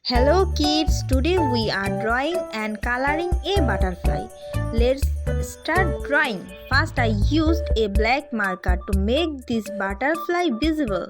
Hello kids, today we are drawing and coloring a butterfly. Let's start drawing. First I used a black marker to make this butterfly visible.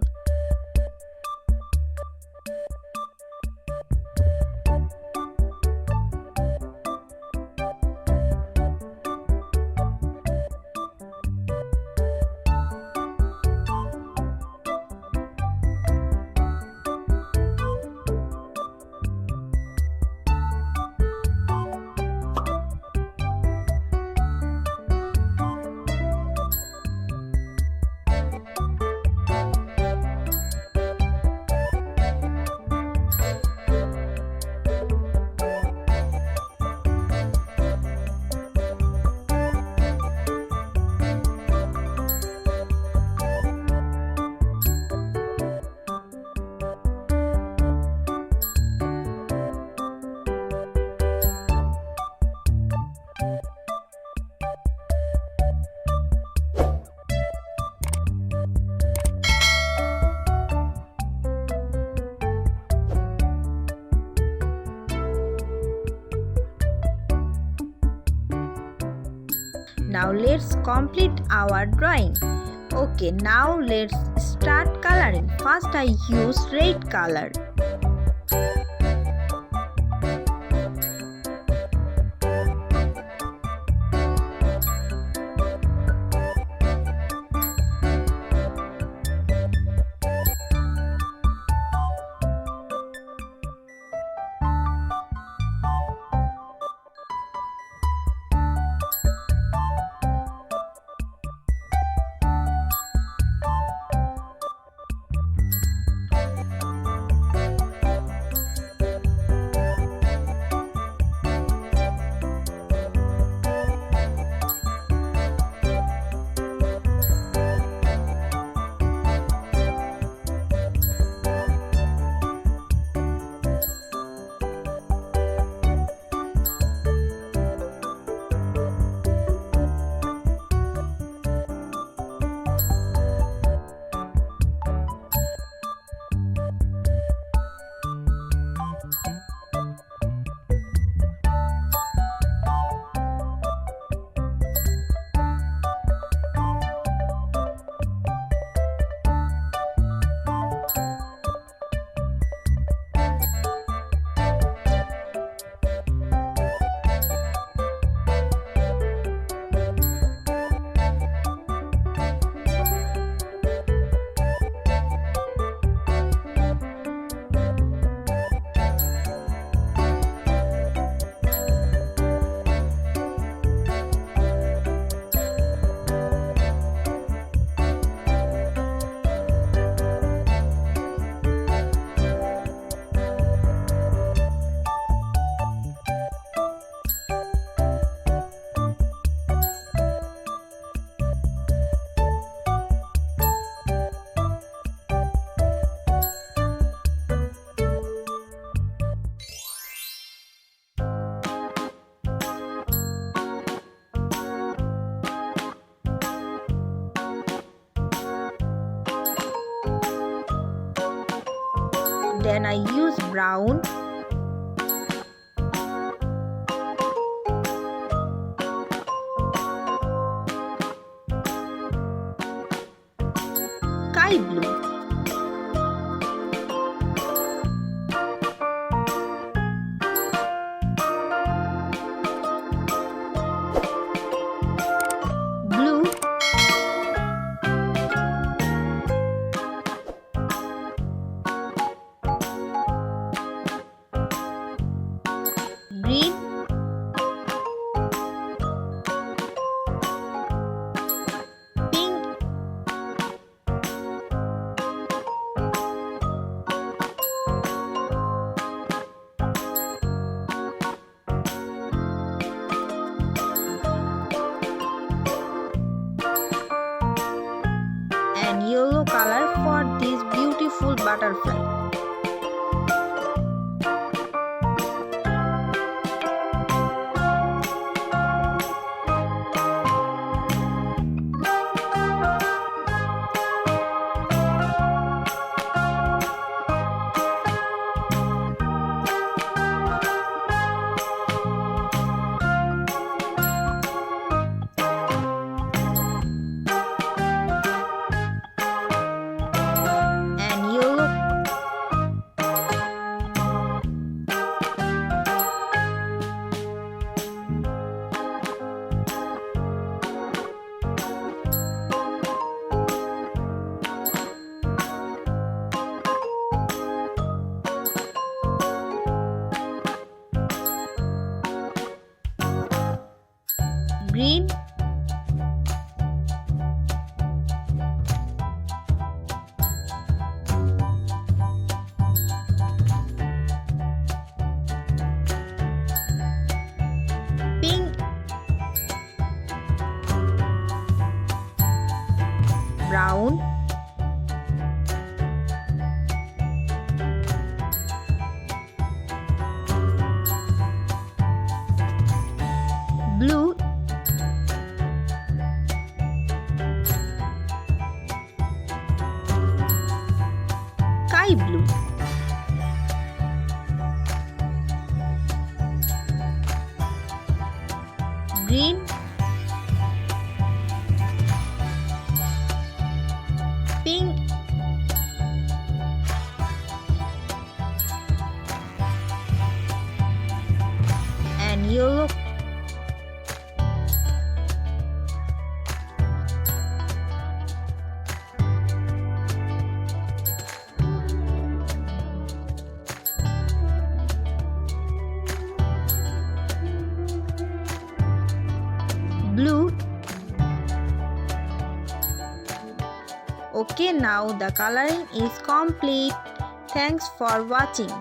Now let's complete our drawing. Okay, now let's start coloring. First I use red color. Then I use brown, sky blue, blue, green, pink, and yellow color for this beautiful butterfly. green, pink, brown, blue, sky blue, green, pink, and yellow. Blue. Okay, now the coloring is complete. Thanks for watching.